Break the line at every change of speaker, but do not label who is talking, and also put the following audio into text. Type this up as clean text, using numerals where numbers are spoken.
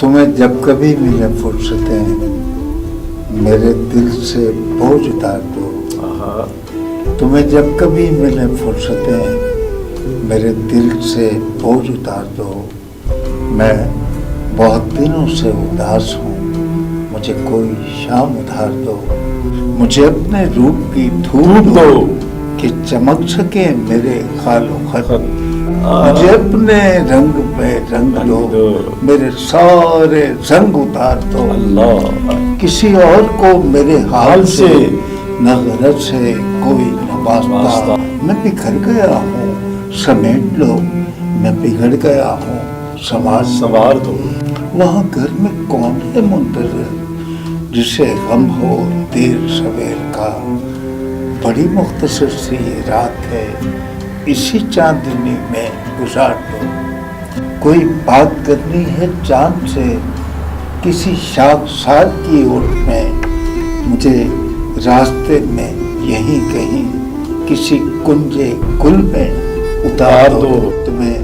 تمہیں جب کبھی ملے فرصتیں میرے دل سے بوجھ اتار دو. تمہیں جب کبھی ملے فرصتیں میرے دل سے بوجھ اتار دو. میں بہت دنوں سے اداس ہوں, مجھے کوئی شام ادھار دو. مجھے اپنے روپ کی دھوپ دو کہ چمک سکے میرے خال و خط. مجھے اپنے رنگ پہ رنگ دو, میرے سارے رنگ اتار دو. کسی اور کو میرے حال سے نہ غرض ہے کوئی نہ واسطہ. میں بگڑ گیا ہوں سمیٹ لو, میں بگڑ گیا ہوں سنوار دو. وہاں گھر میں کون ہے منتظر جسے غم ہو دیر سویر کا. بڑی مختصر سی یہ رات ہے, اسی چاندنی میں گزار دو. کوئی بات کرنی ہے چاند سے کسی شاخسار کی اوٹ میں. مجھے راستے میں یہیں کہیں کسی کنجے گل میں اتار دو. تمہیں